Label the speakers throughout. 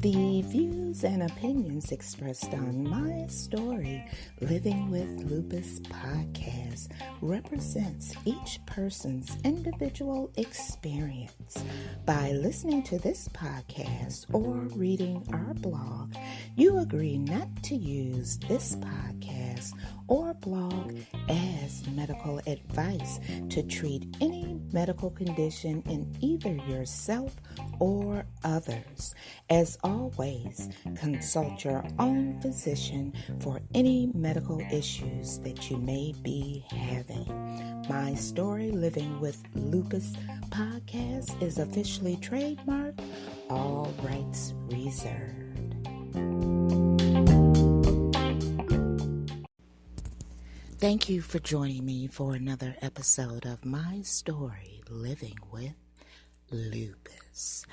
Speaker 1: The views and opinions expressed on My Story, Living with Lupus Podcast represents each person's individual experience. By listening to this podcast or reading our blog, you agree not to use this podcast or blog as medical advice to treat any medical condition in either yourself or others. As always, consult your own physician for any medical issues that you may be having. My Story Living with Lupus Podcast is officially trademarked, all rights reserved. Thank you for joining me for another episode of My Story Living with Lupus.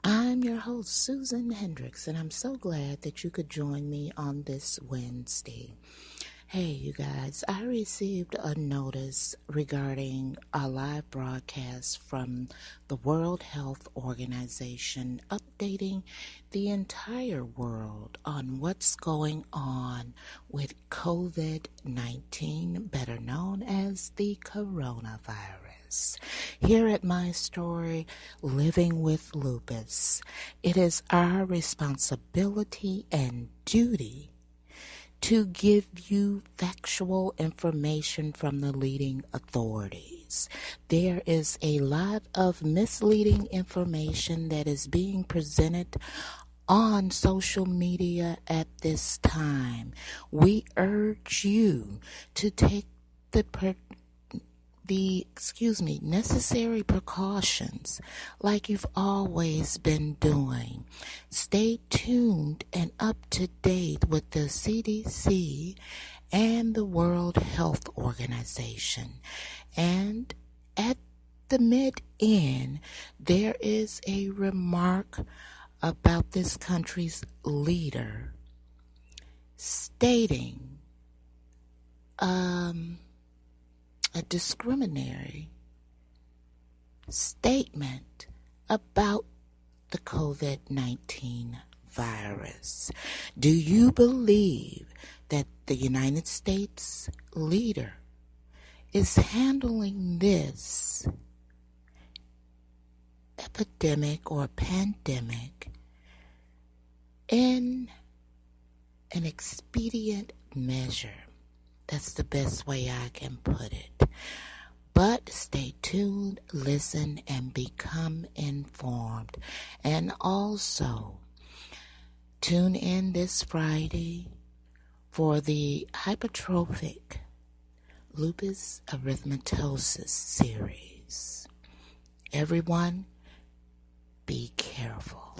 Speaker 1: I'm your host, Susan Hendricks, and I'm so glad that you could join me on this Wednesday. Hey, you guys, I received a notice regarding a live broadcast from the World Health Organization updating the entire world on what's going on with COVID-19, better known as the coronavirus. Here at My Story, Living with Lupus, it is our responsibility and duty to give you factual information from the leading authorities. There is a lot of misleading information that is being presented on social media at this time. We urge you to take the necessary precautions like you've always been doing. Stay tuned and up to date with the CDC and the World Health Organization. And at the mid-end, there is a remark about this country's leader stating a discriminatory statement about the COVID-19 virus. Do you believe that the United States leader is handling this epidemic or pandemic in an expedient measure? That's the best way I can put it. But stay tuned, listen, and become informed. And also, tune in this Friday for the hypertrophic lupus erythematosus series. Everyone, be careful.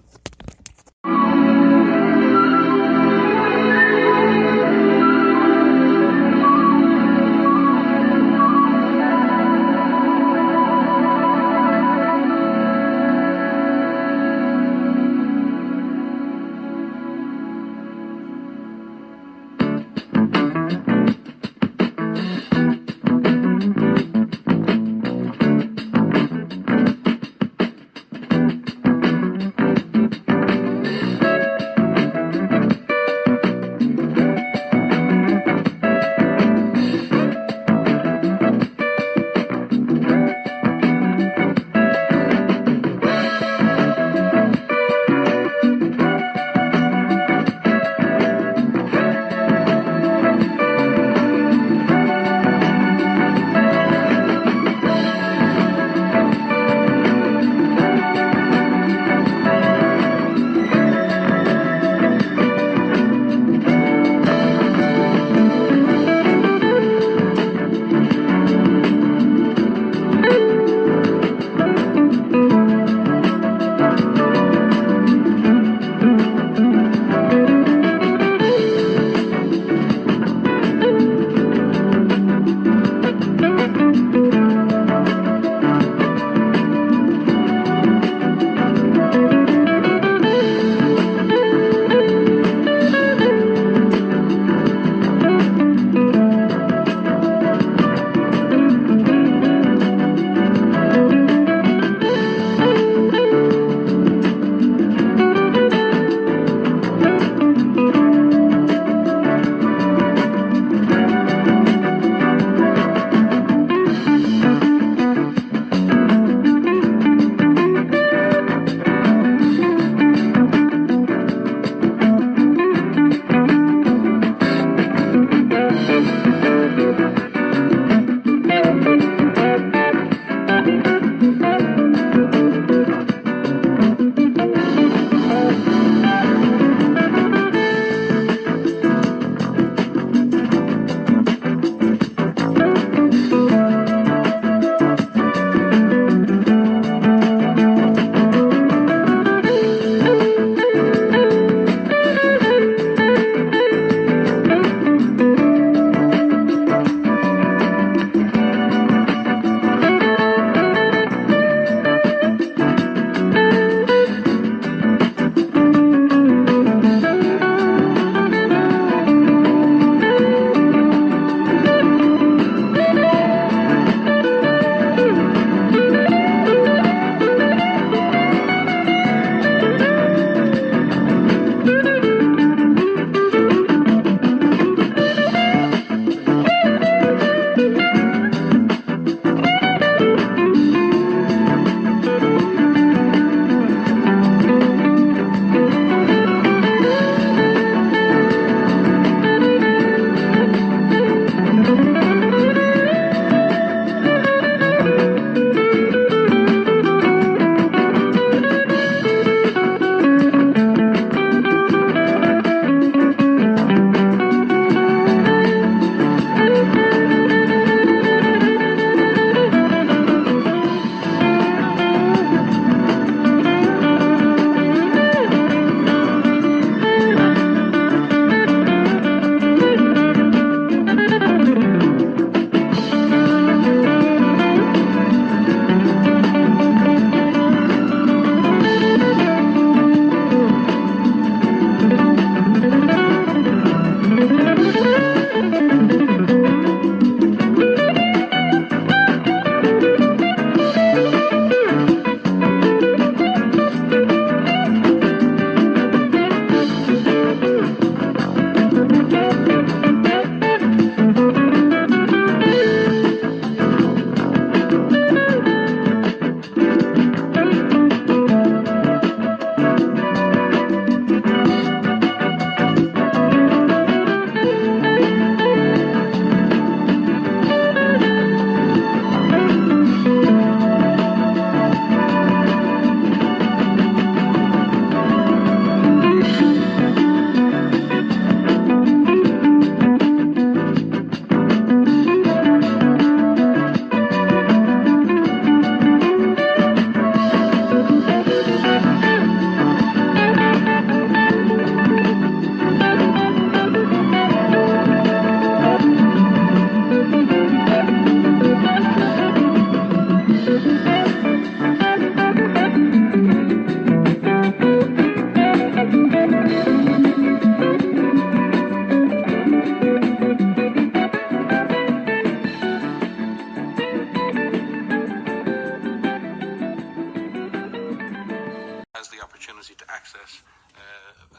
Speaker 2: access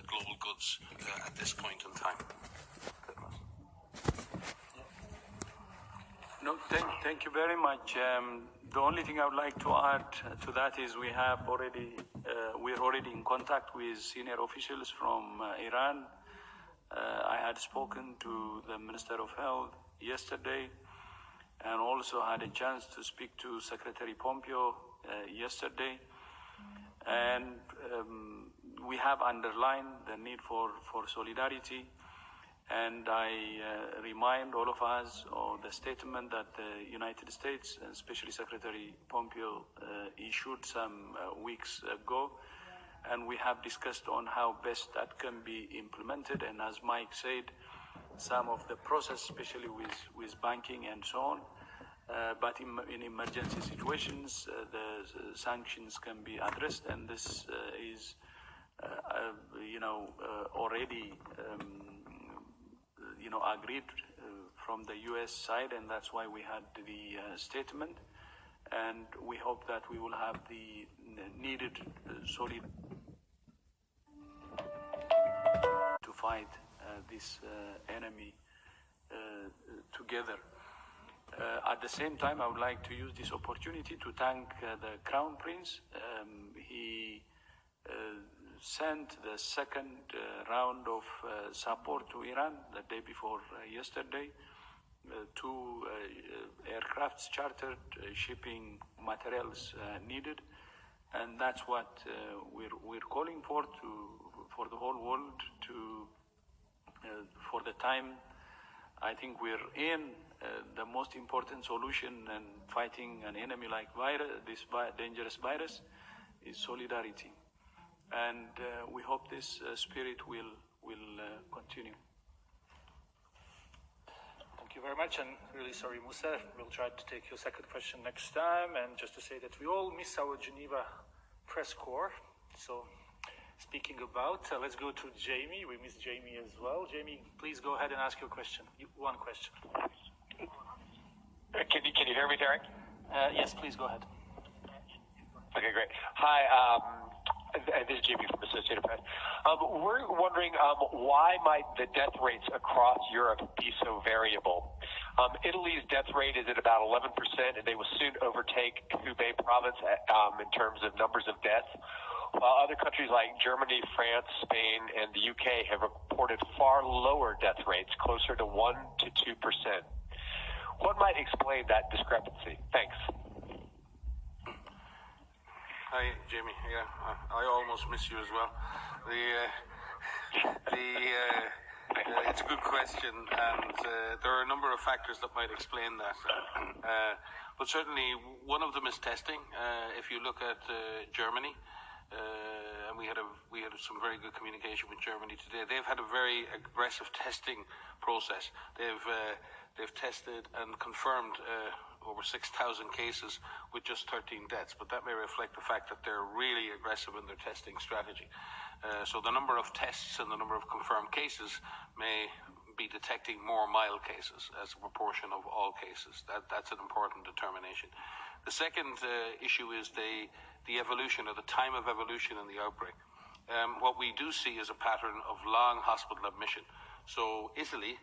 Speaker 2: global goods at this point in time.
Speaker 3: No, thank you very much. The only thing I would like to add to that is we're already in contact with senior officials from Iran. I had spoken to the Minister of Health yesterday and also had a chance to speak to Secretary Pompeo yesterday. And we have underlined the need for solidarity. And I remind all of us of the statement that the United States, especially Secretary Pompeo, issued some weeks ago. And we have discussed on how best that can be implemented. And as Mike said, some of the process, especially with banking and so on. But in emergency situations, the sanctions can be addressed. And this is, already agreed from the U.S. side, and that's why we had the statement. And we hope that we will have the needed solidarity to fight this enemy together. At the same time, I would like to use this opportunity to thank the Crown Prince. He sent the second round of support to Iran the day before yesterday. Two aircrafts chartered, shipping materials needed, and that's what we're calling for the whole world to. For the time, I think we're in the most important solution in fighting an enemy like this dangerous virus is solidarity. And we hope this spirit will continue.
Speaker 4: Thank you very much, and really sorry, Musa. We'll try to take your second question next time. And just to say that we all miss our Geneva press corps. So speaking about, let's go to Jamie. We miss Jamie as well. Jamie, please go ahead and ask your question. One question.
Speaker 5: Can you hear me, Derek?
Speaker 4: Yes, please go ahead.
Speaker 5: Okay, great. Hi, this is Jamie from Associated Press. We're wondering why might the death rates across Europe be so variable? Italy's death rate is at about 11%, and they will soon overtake Hubei province in terms of numbers of deaths, while other countries like Germany, France, Spain, and the UK have reported far lower death rates, closer to 1 to 2%. What might explain that discrepancy? Thanks.
Speaker 2: Hi, Jamie. Yeah, I almost miss you as well. It's a good question, and there are a number of factors that might explain that. But certainly, one of them is testing. If you look at Germany, and we had some very good communication with Germany today. They've had a very aggressive testing process. They've tested and confirmed over 6,000 cases with just 13 deaths, but that may reflect the fact that they're really aggressive in their testing strategy. So the number of tests and the number of confirmed cases may be detecting more mild cases as a proportion of all cases. That's an important determination. The second issue is the evolution, or the time of evolution in the outbreak. What we do see is a pattern of long hospital admission. So Italy,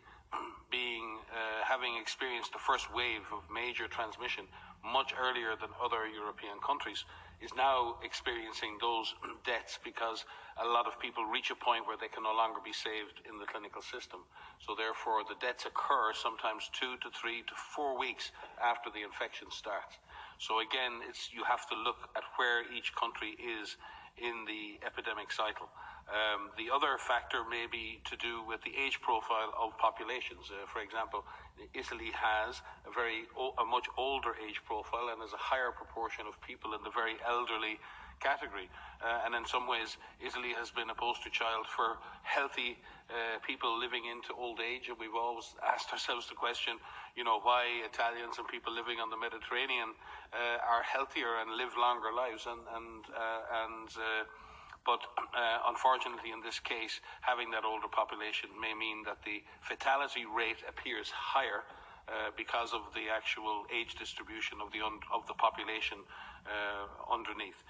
Speaker 2: having experienced the first wave of major transmission much earlier than other European countries, is now experiencing those deaths because a lot of people reach a point where they can no longer be saved in the clinical system. So therefore, the deaths occur sometimes 2 to 3 to 4 weeks after the infection starts. So again, you have to look at where each country is in the epidemic cycle. The other factor may be to do with the age profile of populations. For example, Italy has a much older age profile and has a higher proportion of people in the very elderly category. And in some ways, Italy has been a poster child for healthy people living into old age. And we've always asked ourselves the question, why Italians and people living on the Mediterranean are healthier and live longer lives. But unfortunately, in this case, having that older population may mean that the fatality rate appears higher because of the actual age distribution of the population underneath.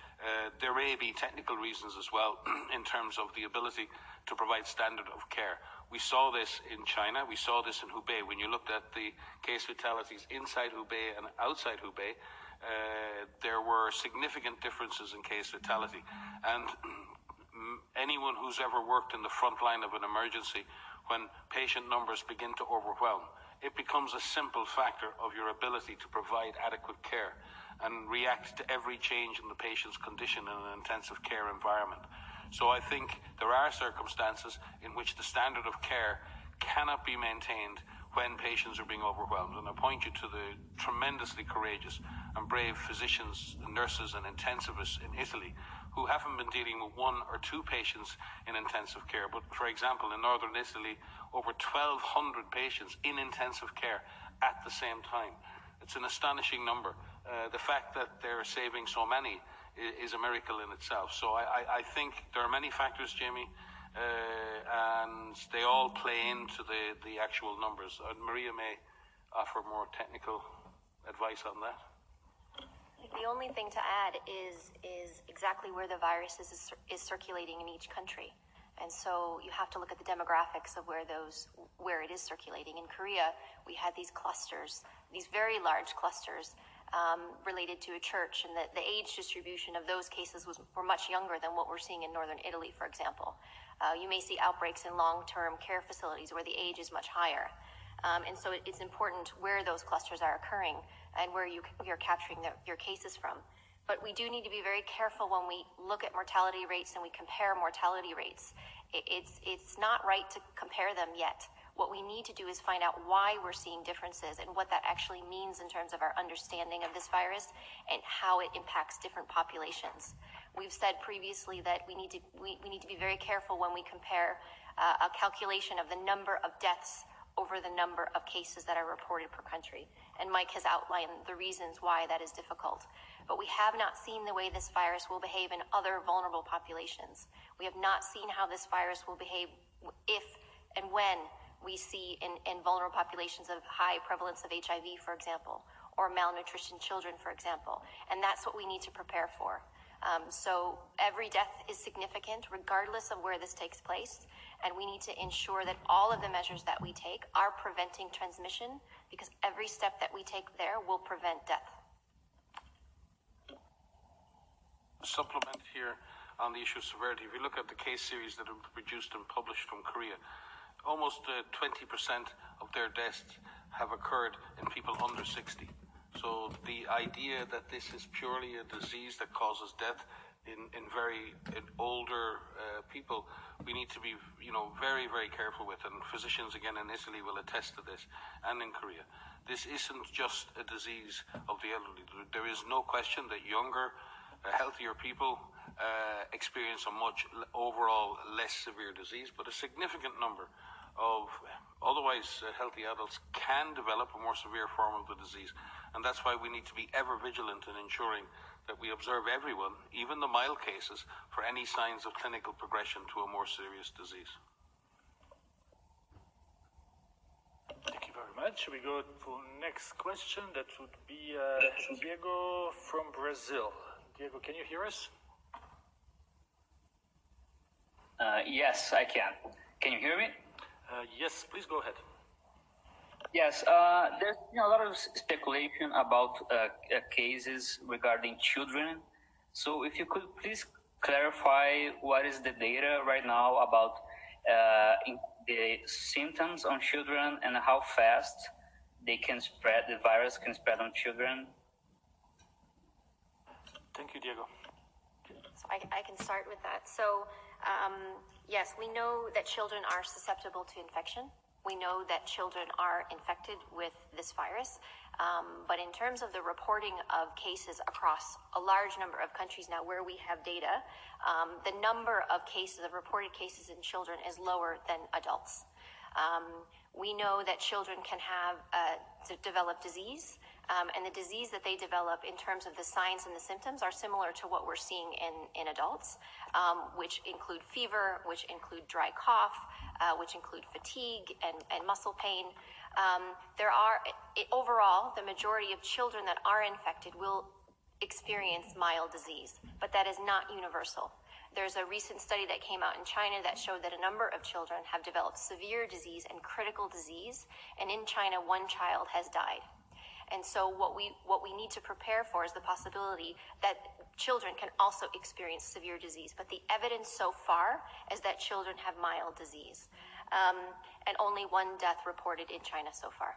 Speaker 2: There may be technical reasons as well in terms of the ability to provide standard of care. We saw this in China. We saw this in Hubei. When you looked at the case fatalities inside Hubei and outside Hubei, there were significant differences in case fatality. And anyone who's ever worked in the front line of an emergency, when patient numbers begin to overwhelm, it becomes a simple factor of your ability to provide adequate care and react to every change in the patient's condition in an intensive care environment. So I think there are circumstances in which the standard of care cannot be maintained when patients are being overwhelmed. And I point you to the tremendously courageous and brave physicians, nurses and intensivists in Italy who haven't been dealing with one or two patients in intensive care. But for example, in northern Italy, over 1,200 patients in intensive care at the same time. It's an astonishing number. The fact that they're saving so many is a miracle in itself. So I think there are many factors, Jamie, and they all play into the actual numbers. Maria may offer more technical advice on that.
Speaker 6: The only thing to add is exactly where the virus is circulating in each country. And so you have to look at the demographics of where it is circulating. In Korea, we had these clusters, these very large clusters related to a church, and the age distribution of those cases were much younger than what we're seeing in northern Italy, for example. You may see outbreaks in long-term care facilities where the age is much higher. And so it's important where those clusters are occurring and where you're capturing your cases from. But we do need to be very careful when we look at mortality rates and we compare mortality rates. It's not right to compare them yet. What we need to do is find out why we're seeing differences and what that actually means in terms of our understanding of this virus and how it impacts different populations. We've said previously that we need to be very careful when we compare a calculation of the number of deaths over the number of cases that are reported per country. And Mike has outlined the reasons why that is difficult. But we have not seen the way this virus will behave in other vulnerable populations. We have not seen how this virus will behave if and when we see in vulnerable populations of high prevalence of HIV, for example, or malnutrition children, for example. And that's what we need to prepare for. So every death is significant regardless of where this takes place. And we need to ensure that all of the measures that we take are preventing transmission, because every step that we take there will prevent death.
Speaker 2: Supplement here on the issue of severity. If you look at the case series that have been produced and published from Korea, almost 20% of their deaths have occurred in people under 60. So the idea that this is purely a disease that causes death in older people, we need to be very, very careful with. And physicians again in Italy will attest to this, and in Korea. This isn't just a disease of the elderly. There is no question that younger, healthier people experience a much overall less severe disease, but a significant number of otherwise healthy adults can develop a more severe form of the disease. And that's why we need to be ever vigilant in ensuring that we observe everyone, even the mild cases, for any signs of clinical progression to a more serious disease.
Speaker 4: Thank you very much. We go to next question. That would be Diego from Brazil. Diego, can you hear us?
Speaker 7: Yes, I can. Can you hear me?
Speaker 4: Yes, please go ahead.
Speaker 7: Yes, there's a lot of speculation about cases regarding children. So if you could please clarify what is the data right now about the symptoms on children and how fast the virus can spread on children.
Speaker 4: Thank you, Diego.
Speaker 6: So I can start with that. So yes, we know that children are susceptible to infection. We know that children are infected with this virus, but in terms of the reporting of cases across a large number of countries now where we have data, the number of reported cases in children is lower than adults. We know that children can develop disease, And the disease that they develop in terms of the signs and the symptoms are similar to what we're seeing in adults, which include fever, which include dry cough, which include fatigue and muscle pain. Overall, the majority of children that are infected will experience mild disease, but that is not universal. There's a recent study that came out in China that showed that a number of children have developed severe disease and critical disease, and in China, one child has died. And so what we need to prepare for is the possibility that children can also experience severe disease. But the evidence so far is that children have mild disease. And only one death reported in China so far.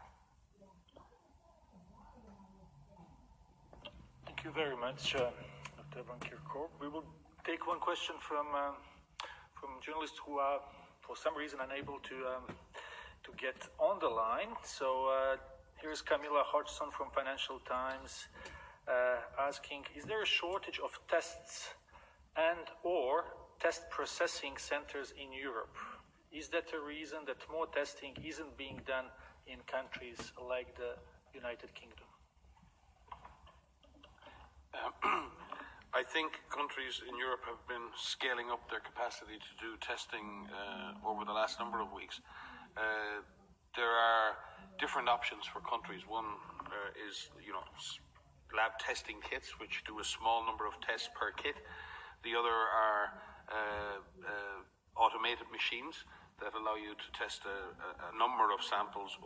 Speaker 4: Thank you very much, Dr. Van Kerkhove. We will take one question from journalists who are, for some reason, unable to get on the line. So here's Camilla Hodgson from Financial Times asking, is there a shortage of tests and or test processing centers in Europe? Is that a reason that more testing isn't being done in countries like the United Kingdom?
Speaker 2: I think countries in Europe have been scaling up their capacity to do testing over the last number of weeks. There are different options for countries. One is, lab testing kits, which do a small number of tests per kit. The other are automated machines that allow you to test a number of samples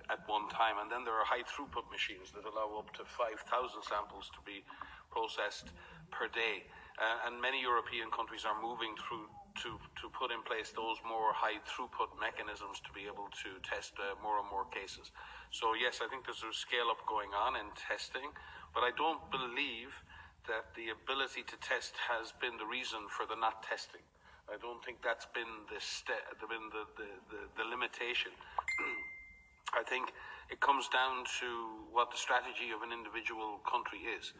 Speaker 2: at one time. And then there are high throughput machines that allow up to 5,000 samples to be processed per day. And many European countries are moving through to put in place those more high throughput mechanisms to be able to test more and more cases. So yes, I think there's a scale up going on in testing, but I don't believe that the ability to test has been the reason for the not testing. I don't think that's been the limitation. I think it comes down to what the strategy of an individual country is.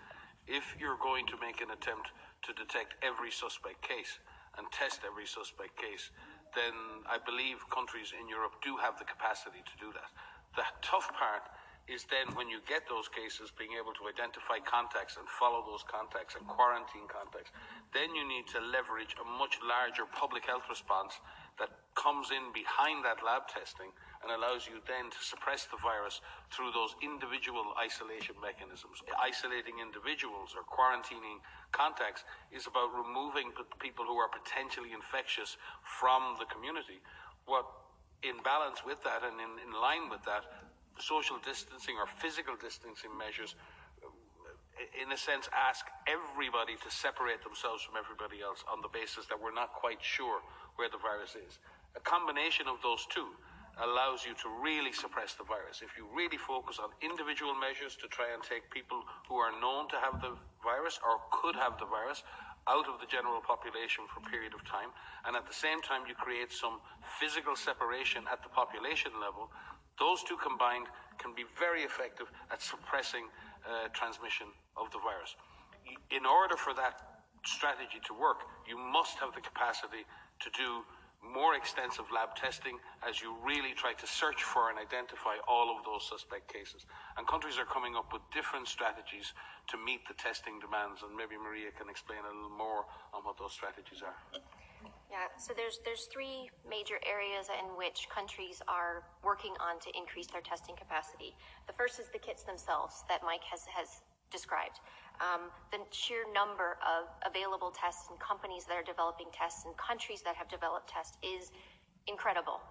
Speaker 2: If you're going to make an attempt to detect every suspect case and test every suspect case, then I believe countries in Europe do have the capacity to do that. The tough part is then when you get those cases, being able to identify contacts and follow those contacts and quarantine contacts. Then you need to leverage a much larger public health response that comes in behind that lab testing and allows you then to suppress the virus through those individual isolation mechanisms. Isolating individuals or quarantining contacts is about removing people who are potentially infectious from the community. What in balance with that and in line with that, social distancing or physical distancing measures, in a sense, ask everybody to separate themselves from everybody else on the basis that we're not quite sure where the virus is. A combination of those two allows you to really suppress the virus. If you really focus on individual measures to try and take people who are known to have the virus or could have the virus out of the general population for a period of time, and at the same time you create some physical separation at the population level, those two combined can be very effective at suppressing transmission of the virus. In order for that strategy to work, you must have the capacity to do more extensive lab testing as you really try to search for and identify all of those suspect cases. And countries are coming up with different strategies to meet the testing demands, and maybe Maria can explain a little more on what those strategies are.
Speaker 6: Yeah, so there's three major areas in which countries are working on to increase their testing capacity. The first is the kits themselves that Mike has described. The sheer number of available tests and companies that are developing tests and countries that have developed tests is incredible,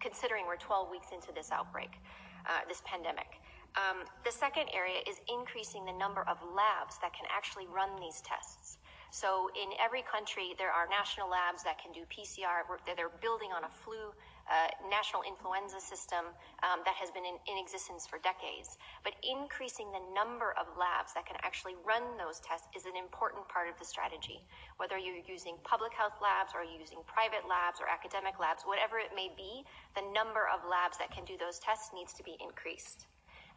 Speaker 6: considering we're 12 weeks into this outbreak, this pandemic. The second area is increasing the number of labs that can actually run these tests. So in every country, there are national labs that can do PCR. They're building on a national influenza system that has been in existence for decades. But increasing the number of labs that can actually run those tests is an important part of the strategy. Whether you're using public health labs or using private labs or academic labs, whatever it may be, the number of labs that can do those tests needs to be increased.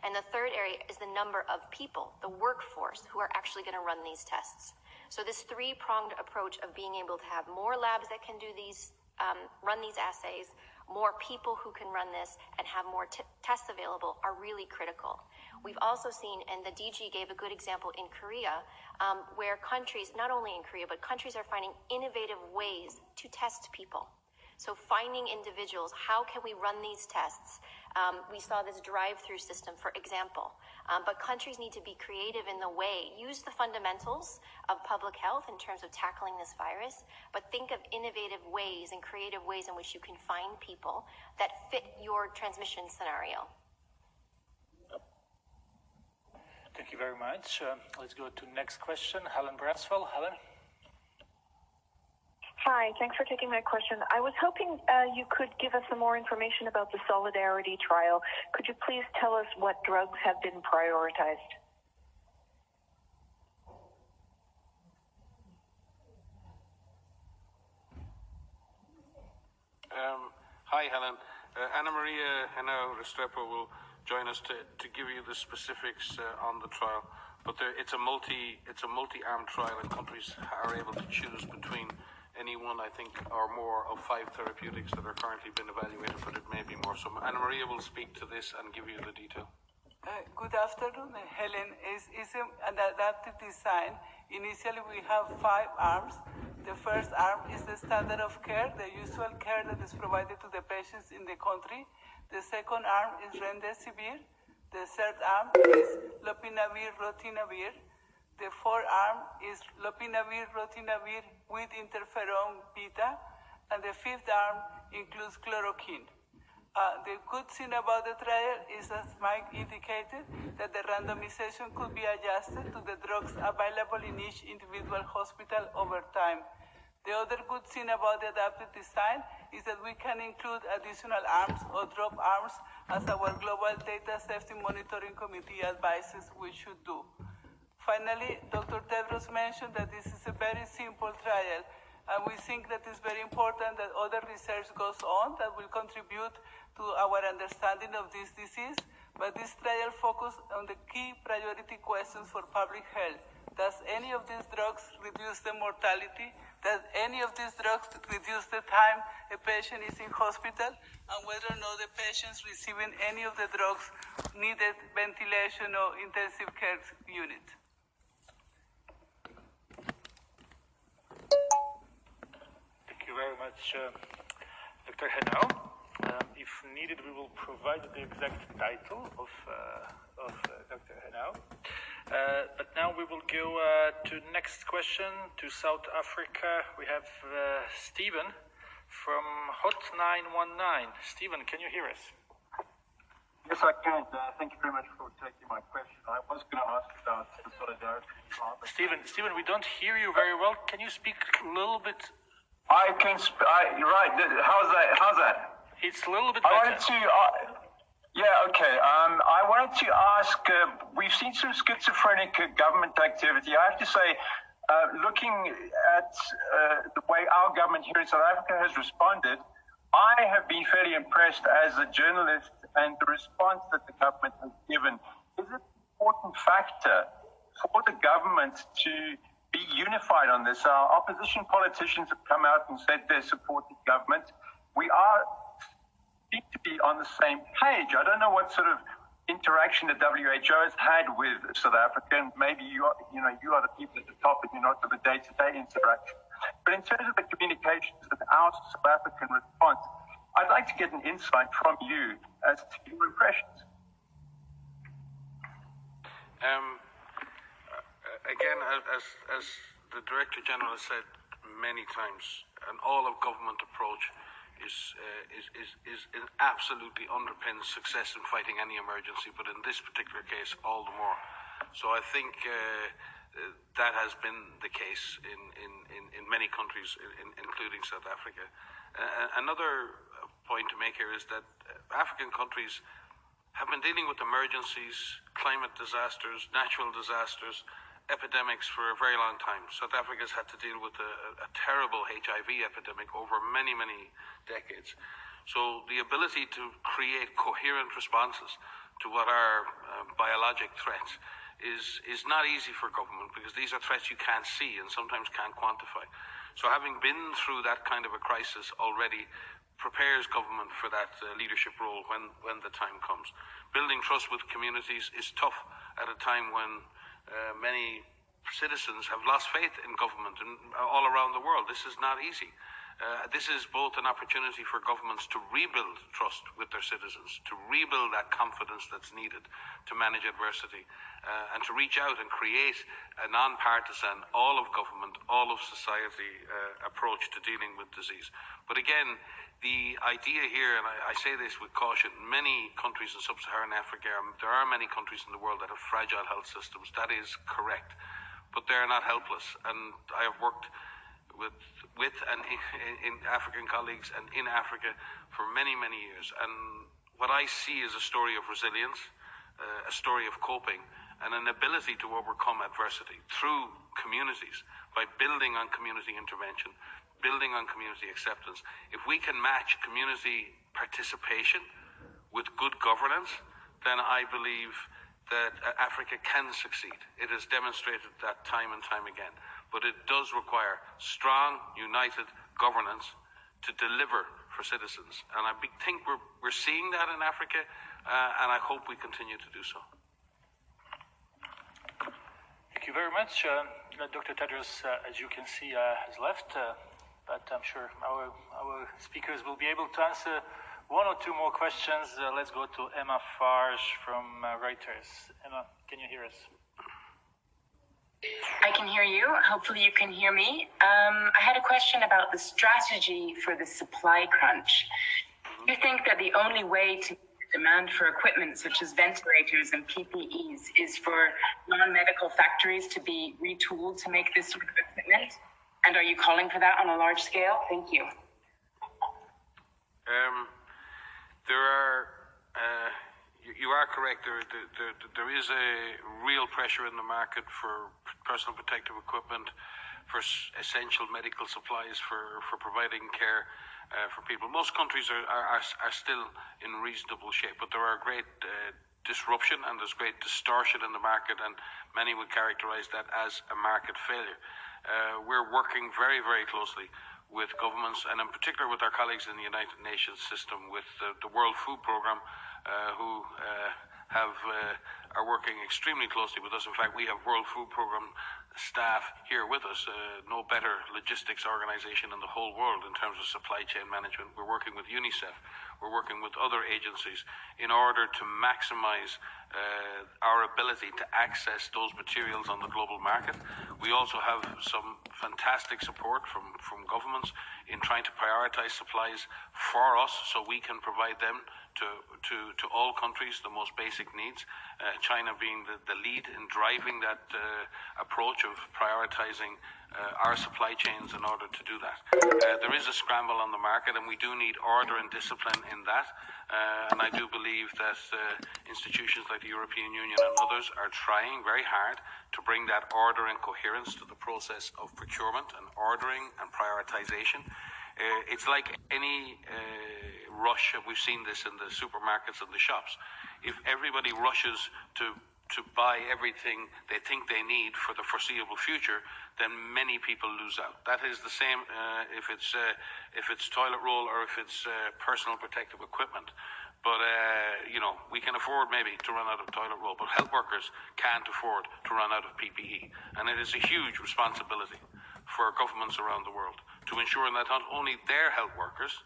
Speaker 6: And the third area is the number of people, the workforce, who are actually going to run these tests. So this three-pronged approach of being able to have more labs that can do these, run these assays, more people who can run this and have more tests available are really critical. We've also seen, and the DG gave a good example in Korea, where countries, not only in Korea, but countries are finding innovative ways to test people. So finding individuals, how can we run these tests? We saw this drive-through system, for example. But countries need to be creative in the way, use the fundamentals of public health in terms of tackling this virus, but think of innovative ways and creative ways in which you can find people that fit your transmission scenario.
Speaker 4: Thank you very much. Let's go to next question. Helen Braswell. Helen?
Speaker 8: Hi, thanks for taking my question. I was hoping you could give us some more information about the Solidarity trial. Could you please tell us what drugs have been prioritized?
Speaker 2: Hi, Helen. Anna Maria Restrepo will join us to give you the specifics on the trial. But it's a multi-arm trial, and countries are able to choose between any one, I think, or more of 5 therapeutics that are currently being evaluated, but it may be more. So Anna Maria will speak to this and give you the detail.
Speaker 9: Good afternoon, Helen. It's an adaptive design. Initially, we have 5 arms. The first arm is the standard of care, the usual care that is provided to the patients in the country. The second arm is remdesivir. The third arm is lopinavir/ritonavir. The fourth arm is lopinavir/ritonavir with interferon beta, and the fifth arm includes chloroquine. The good thing about the trial is, as Mike indicated, that the randomization could be adjusted to the drugs available in each individual hospital over time. The other good thing about the adaptive design is that we can include additional arms or drop arms as our Global Data Safety Monitoring Committee advises we should do. Finally, Dr. Tedros mentioned that this is a very simple trial, and we think that it's very important that other research goes on that will contribute to our understanding of this disease, but this trial focuses on the key priority questions for public health. Does any of these drugs reduce the mortality? Does any of these drugs reduce the time a patient is in hospital? And whether or not the patients receiving any of the drugs needed ventilation or intensive care unit.
Speaker 4: Thank you very much, Dr. Henao. If needed, we will provide the exact title of Dr. Henao. But now we will go to next question, to South Africa. We have Stephen from Hot 919. Stephen, can you hear us?
Speaker 10: Yes, I can. Thank you very much for taking my question. I was going to ask about the Solidarity trial.
Speaker 4: Stephen, we don't hear you very well. Can you speak a little bit?
Speaker 10: I can. Right. How's that?
Speaker 4: It's a little bit better.
Speaker 10: I wanted to. Yeah. Okay. I wanted to ask. We've seen some schizophrenic government activity. I have to say, looking at the way our government here in South Africa has responded, I have been fairly impressed as a journalist, and the response that the government has given is an important factor for the government to be unified on this. Our opposition politicians have come out and said they're supporting government. We seem to be on the same page. I don't know what sort of interaction the WHO has had with South Africa, and maybe you are the people at the top and you're not for the day-to-day interaction. But in terms of the communications and our South African response, I'd like to get an insight from you as to your impressions.
Speaker 2: Again, as the Director General has said many times, an all-of-government approach is absolutely underpins success in fighting any emergency, but in this particular case, all the more. So I think that has been the case in many countries, including South Africa. Another point to make here is that African countries have been dealing with emergencies, climate disasters, natural disasters, epidemics for a very long time. South Africa's had to deal with a terrible HIV epidemic over many, many decades. So the ability to create coherent responses to what are biologic threats is not easy for government, because these are threats you can't see and sometimes can't quantify. So having been through that kind of a crisis already prepares government for that leadership role when the time comes. Building trust with communities is tough at a time when many citizens have lost faith in government and all around the world. This is not easy. This is both an opportunity for governments to rebuild trust with their citizens, to rebuild that confidence that's needed to manage adversity, and to reach out and create a non-partisan, all of government, all of society approach to dealing with disease. But again, the idea here, and I say this with caution, many countries in sub-Saharan Africa, there are many countries in the world that have fragile health systems. That is correct. But they're not helpless. And I have worked with and in African colleagues and in Africa for many, many years. And what I see is a story of resilience, a story of coping, and an ability to overcome adversity through communities by building on community intervention, building on community acceptance. If we can match community participation with good governance, then I believe that Africa can succeed. It has demonstrated that time and time again. But it does require strong, united governance to deliver for citizens. And I think we're seeing that in Africa, and I hope we continue to do so.
Speaker 4: Thank you very much. Dr. Tedros, as you can see, has left, but I'm sure our speakers will be able to answer one or two more questions. Let's go to Emma Farge from Reuters. Emma, can you hear us?
Speaker 11: I can hear you. Hopefully you can hear me. I had a question about the strategy for the supply crunch. Do you think that the only way to demand for equipment such as ventilators and PPEs is for non-medical factories to be retooled to make this sort of equipment? And are you calling for that on a large scale? Thank you.
Speaker 2: You are correct. There is a real pressure in the market for personal protective equipment, for essential medical supplies, for providing care for people. Most countries are still in reasonable shape, but there are great disruption and there's great distortion in the market, and many would characterize that as a market failure. We're working very, very closely with governments, and in particular with our colleagues in the United Nations system, with the World Food Programme, who are working extremely closely with us. In fact, we have World Food Programme staff here with us, no better logistics organization in the whole world in terms of supply chain management. We're working with UNICEF, we're working with other agencies in order to maximize our ability to access those materials on the global market. We also have some fantastic support from governments in trying to prioritize supplies for us so we can provide them to all countries the most basic needs, China being the lead in driving that approach of prioritizing our supply chains in order to do that. There is a scramble on the market, and we do need order and discipline in that, and I do believe that institutions like the European Union and others are trying very hard to bring that order and coherence to the process of procurement and ordering and prioritization. It's like any rush, and we've seen this in the supermarkets and the shops. If everybody rushes to buy everything they think they need for the foreseeable future, then many people lose out. That is the same if it's toilet roll or if it's personal protective equipment. But we can afford maybe to run out of toilet roll, but health workers can't afford to run out of PPE, and it is a huge responsibility for governments around the world to ensure that not only their health workers,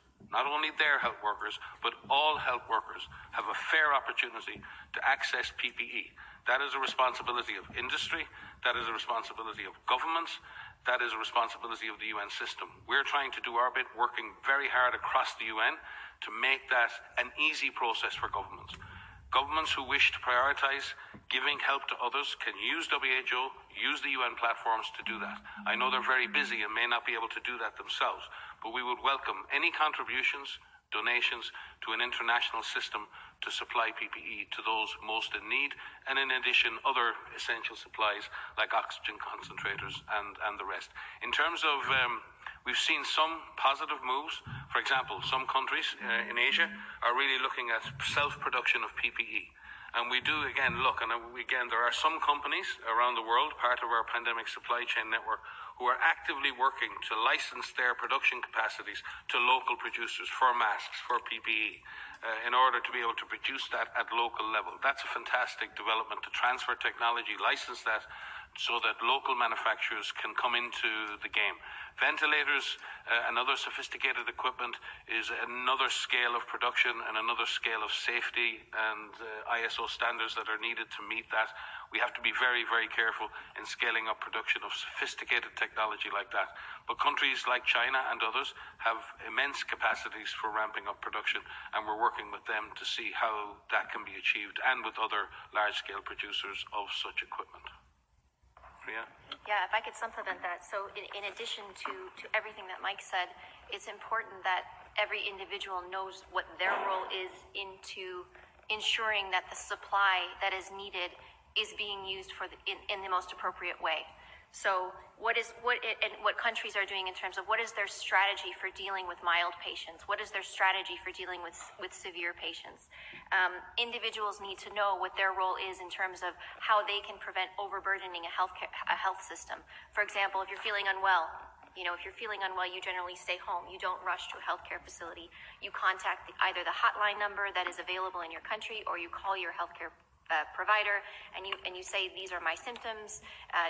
Speaker 2: but all health workers have a fair opportunity to access PPE. That is a responsibility of industry, that is a responsibility of governments, that is a responsibility of the UN system. We're trying to do our bit, working very hard across the UN to make that an easy process for governments. Governments who wish to prioritize giving help to others can use WHO, use the UN platforms to do that. I know they're very busy and may not be able to do that themselves, but we would welcome any contributions, donations to an international system to supply PPE to those most in need, and in addition, other essential supplies like oxygen concentrators and the rest. In terms of, we've seen some positive moves. For example, some countries in Asia are really looking at self-production of PPE. And we do, again, look, and again, there are some companies around the world, part of our pandemic supply chain network, who are actively working to license their production capacities to local producers for masks, for PPE, in order to be able to produce that at local level. That's a fantastic development, to transfer technology, license that, so that local manufacturers can come into the game. Ventilators and other sophisticated equipment is another scale of production and another scale of safety and ISO standards that are needed to meet that. We have to be very, very careful in scaling up production of sophisticated technology like that. But countries like China and others have immense capacities for ramping up production, and we're working with them to see how that can be achieved, and with other large-scale producers of such equipment.
Speaker 6: Yeah, if I could supplement that. So in addition to everything that Mike said, it's important that every individual knows what their role is into ensuring that the supply that is needed is being used in the most appropriate way. So what countries are doing in terms of what is their strategy for dealing with mild patients? What is their strategy for dealing with severe patients? Individuals need to know what their role is in terms of how they can prevent overburdening a health system. For example, if you're feeling unwell, you generally stay home. You don't rush to a healthcare facility. You contact either the hotline number that is available in your country, or you call your healthcare provider and you say, these are my symptoms,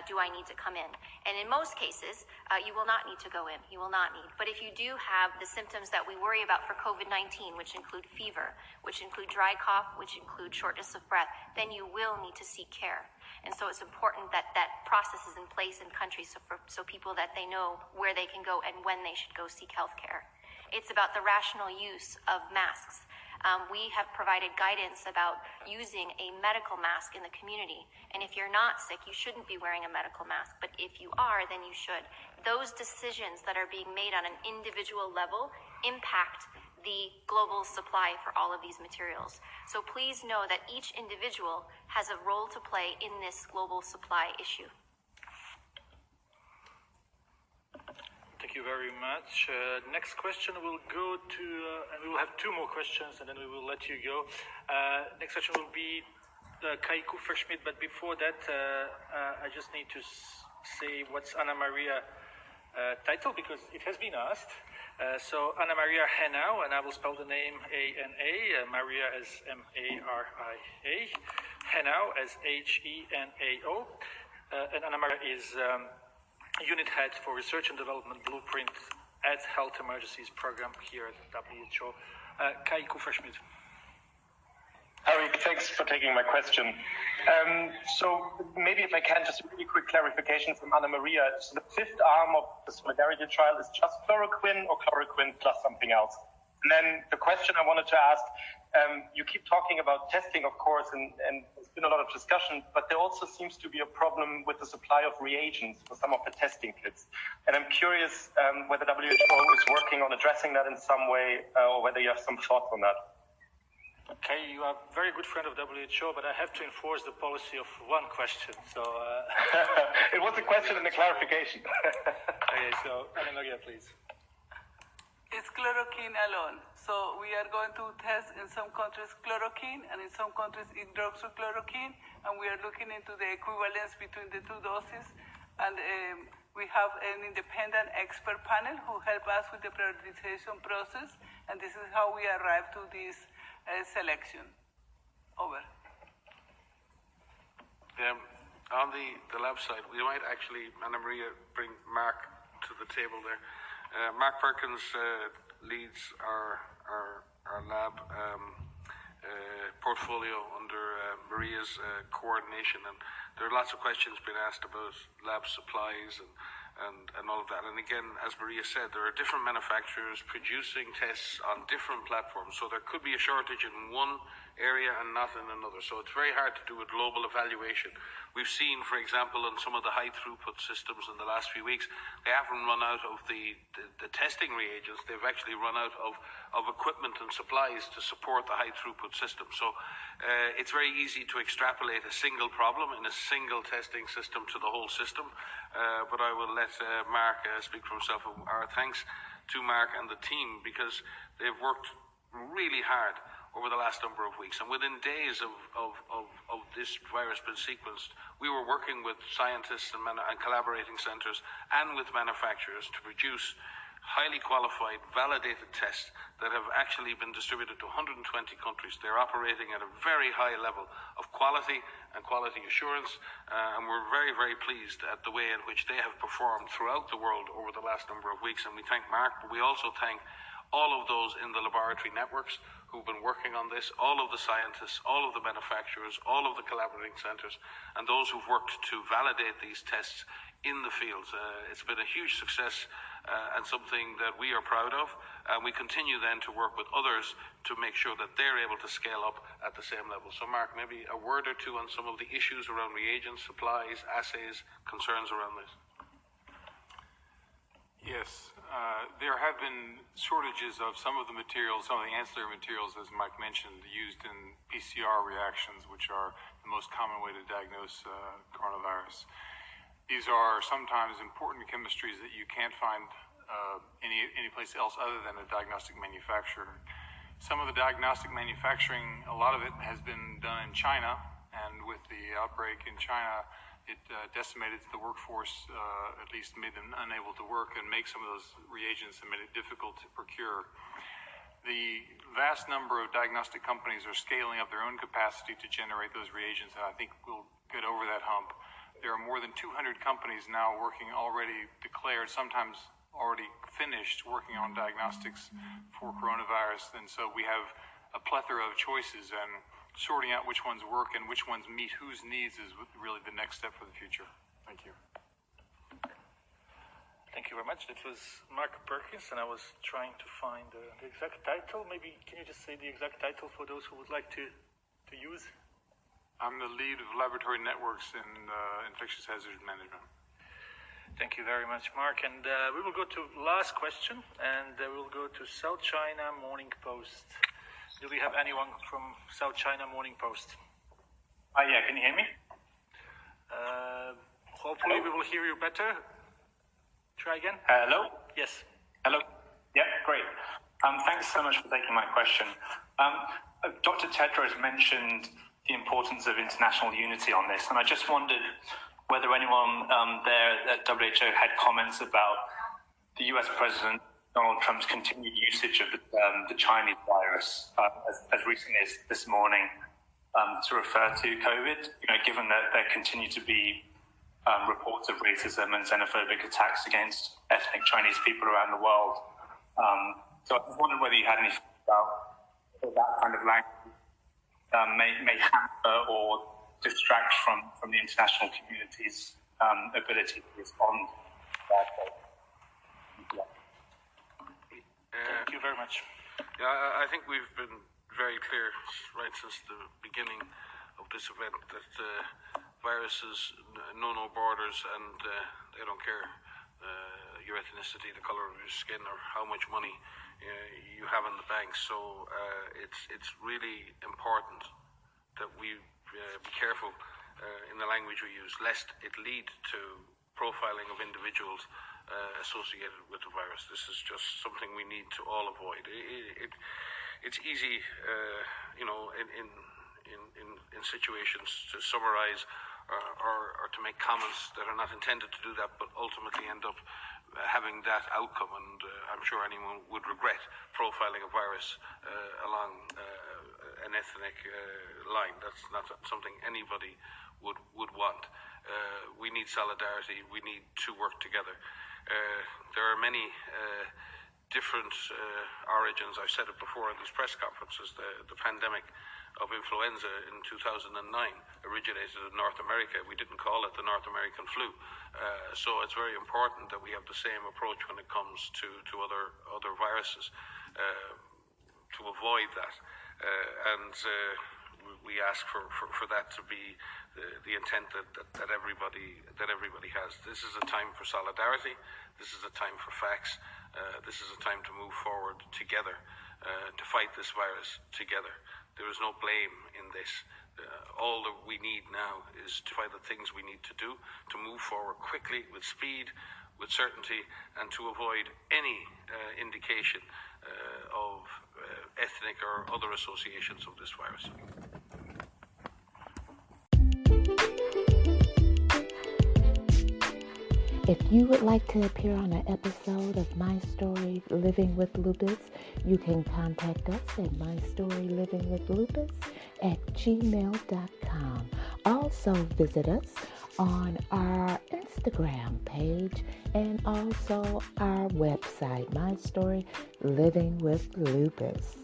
Speaker 6: do I need to come in? And in most cases, you will not need to go in. You will not need. But if you do have the symptoms that we worry about for COVID-19, which include fever, which include dry cough, which include shortness of breath, then you will need to seek care. And so it's important that that process is in place in countries so people that they know where they can go and when they should go seek health care. It's about the rational use of masks. We have provided guidance about using a medical mask in the community. And if you're not sick, you shouldn't be wearing a medical mask. But if you are, then you should. Those decisions that are being made on an individual level impact the global supply for all of these materials. So please know that each individual has a role to play in this global supply issue.
Speaker 4: Thank you very much. Next question will go to, and we will have two more questions, and then we will let you go. Next question will be Kai Kupferschmidt, but before that, I just need to say what's Anna Maria title, because it has been asked. So Anna Maria Henao, and I will spell the name A-N-A, Maria as M-A-R-I-A, Henao as H-E-N-A-O, and Anna Maria is Unit Head for Research and Development Blueprint at Health Emergencies Program here at WHO. Kai Kupferschmidt.
Speaker 12: Harry, thanks for taking my question. So maybe if I can, just a really quick clarification from Anna Maria. So the fifth arm of the Solidarity trial is just chloroquine or chloroquine plus something else? And then the question I wanted to ask, you keep talking about testing, of course, and there's been a lot of discussion, but there also seems to be a problem with the supply of reagents for some of the testing kits. And I'm curious whether WHO is working on addressing that in some way, or whether you have some thoughts on that.
Speaker 4: Okay, you are a very good friend of WHO, but I have to enforce the policy of one question. So
Speaker 12: it was a question and a clarification.
Speaker 4: Okay, so Anna Maria, please.
Speaker 9: It's chloroquine alone. So we are going to test in some countries chloroquine and in some countries hydroxychloroquine, and we are looking into the equivalence between the two doses. And we have an independent expert panel who help us with the prioritization process, and this is how we arrive to this selection. Over.
Speaker 2: On the lab side, we might actually, Anna Maria, bring Mark to the table there. Mark Perkins leads our lab portfolio under Maria's coordination, and there are lots of questions being asked about lab supplies and all of that. And again, as Maria said, there are different manufacturers producing tests on different platforms, so there could be a shortage in one area and not in another. So it's very hard to do a global evaluation. We've seen, for example, on some of the high throughput systems in the last few weeks, they haven't run out of the testing reagents. They've actually run out of equipment and supplies to support the high throughput system. So it's very easy to extrapolate a single problem in a single testing system to the whole system. But I will let Mark speak for himself. Our thanks to Mark and the team, because they've worked really hard over the last number of weeks. And within days of this virus being sequenced, we were working with scientists and collaborating centers and with manufacturers to produce highly qualified, validated tests that have actually been distributed to 120 countries. They're operating at a very high level of quality and quality assurance, and we're very, very pleased at the way in which they have performed throughout the world over the last number of weeks. And we thank Mark, but we also thank all of those in the laboratory networks who've been working on this, all of the scientists, all of the manufacturers, all of the collaborating centers, and those who've worked to validate these tests in the fields. It's been a huge success and something that we are proud of. And we continue then to work with others to make sure that they're able to scale up at the same level. So Mark, maybe a word or two on some of the issues around reagents, supplies, assays, concerns around this.
Speaker 13: Yes, there have been shortages of some of the materials, some of the ancillary materials, as Mike mentioned, used in PCR reactions, which are the most common way to diagnose coronavirus. These are sometimes important chemistries that you can't find any place else other than a diagnostic manufacturer. Some of the diagnostic manufacturing, a lot of it has been done in China, and with the outbreak in China, it decimated the workforce, at least made them unable to work and make some of those reagents and made it difficult to procure. The vast number of diagnostic companies are scaling up their own capacity to generate those reagents, and I think we'll get over that hump. There are more than 200 companies now working, already declared, sometimes already finished, working on diagnostics for coronavirus. And so we have a plethora of choices, and sorting out which ones work and which ones meet whose needs is really the next step for the future. Thank you.
Speaker 4: Thank you very much. That was Mark Perkins, and I was trying to find the exact title. Maybe can you just say the exact title for those who would like to use?
Speaker 13: I'm the lead of laboratory networks in infectious hazard management.
Speaker 4: Thank you very much, Mark. And we will go to last question, and we'll go to South China Morning Post. Do we have anyone from South China Morning Post?
Speaker 12: Yeah, can you hear me?
Speaker 4: Hopefully we will hear you better. Try again.
Speaker 12: Hello?
Speaker 4: Yes.
Speaker 12: Hello? Yeah, great. Thanks so much for taking my question. Dr. Tedros mentioned the importance of international unity on this, and I just wondered whether anyone there at WHO had comments about the US President Donald Trump's continued usage of the Chinese virus as recently as this morning to refer to COVID, given that there continue to be reports of racism and xenophobic attacks against ethnic Chinese people around the world. So I was wondering whether you had anything about that kind of language may hamper or distract from the international community's ability to respond to that.
Speaker 4: Thank you very much.
Speaker 2: Yeah, I think we've been very clear right since the beginning of this event that viruses know no borders, and they don't care your ethnicity, the color of your skin, or how much money you have in the bank. So it's really important that we be careful in the language we use, lest it lead to profiling of individuals associated with the virus. This is just something we need to all avoid. It's easy, in situations to summarize or to make comments that are not intended to do that, but ultimately end up having that outcome. And I'm sure anyone would regret profiling a virus along an ethnic line. That's not something anybody would want. We need solidarity. We need to work together. There are many different origins. I've said it before in these press conferences. The pandemic of influenza in 2009 originated in North America. We didn't call it the North American flu. So it's very important that we have the same approach when it comes to other viruses to avoid that. And we ask for that to be the intent that everybody has. This is a time for solidarity. This is a time for facts. This is a time to move forward together to fight this virus together. There is no blame in this. All that we need now is to find the things we need to do to move forward quickly, with speed, with certainty, and to avoid any indication of ethnic or other associations of this virus.
Speaker 1: If you would like to appear on an episode of My Story Living with Lupus, you can contact us at mystorylivingwithlupus@gmail.com. Also visit us on our Instagram page and also our website, My Story Living with Lupus.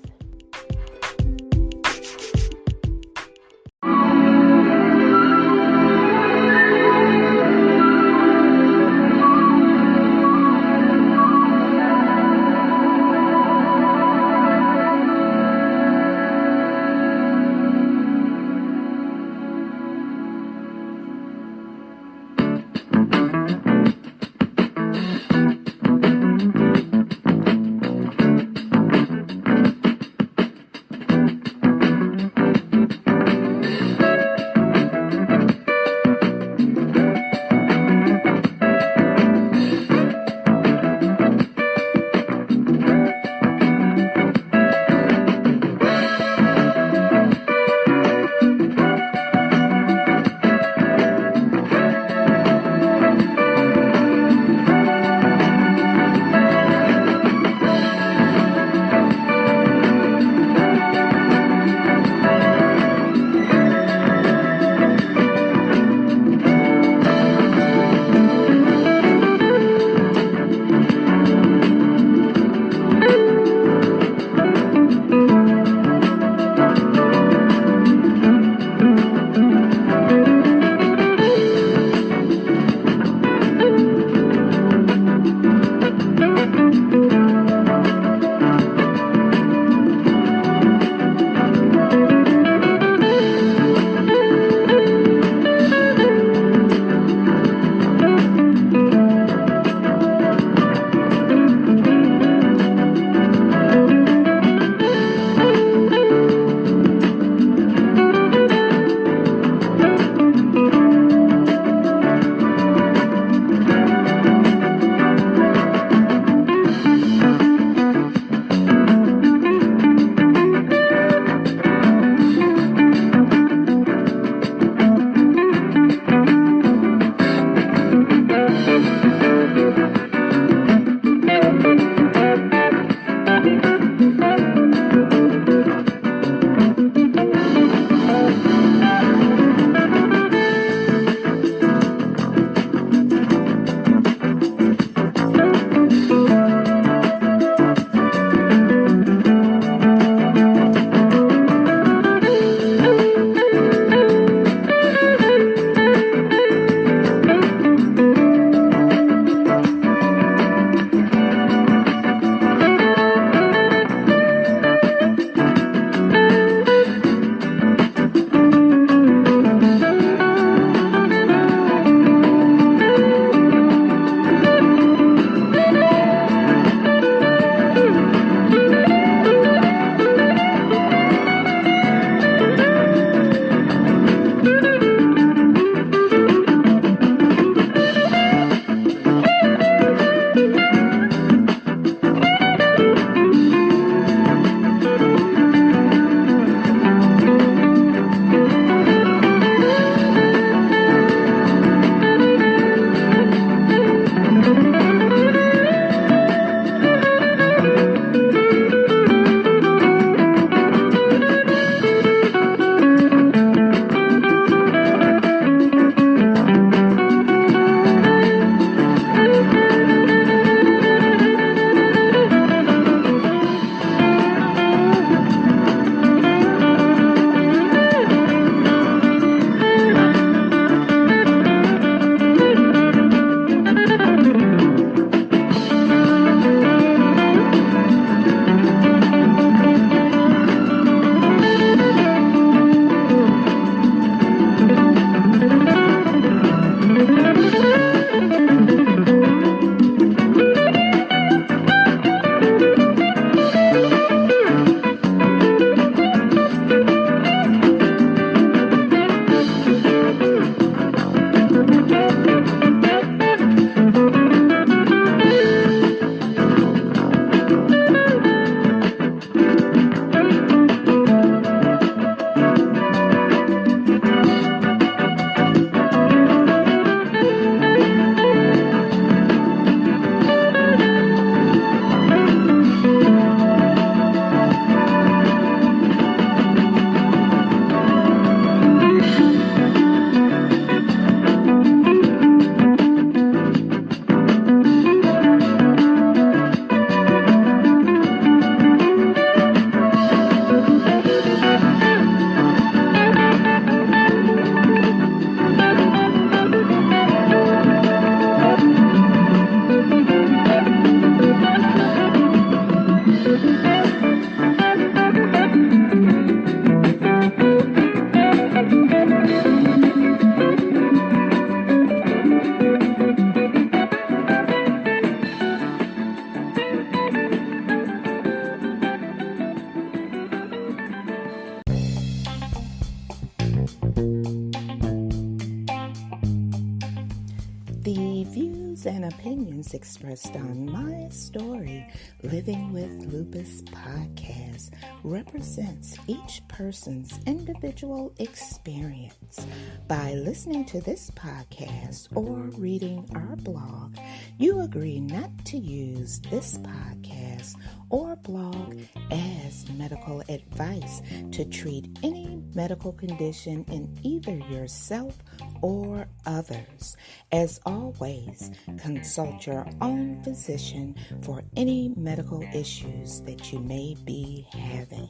Speaker 1: The views and opinions expressed on My Story, Living with Lupus Podcast represents each person's individual experience. By listening to this podcast or reading our blog, you agree not to use this podcast or blog as medical advice to treat any medical condition in either yourself or others. As always, consult your own physician for any medical issues that you may be having.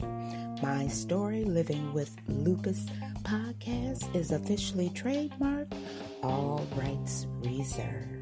Speaker 1: My Story Living with Lupus Podcast is officially trademarked, all rights reserved.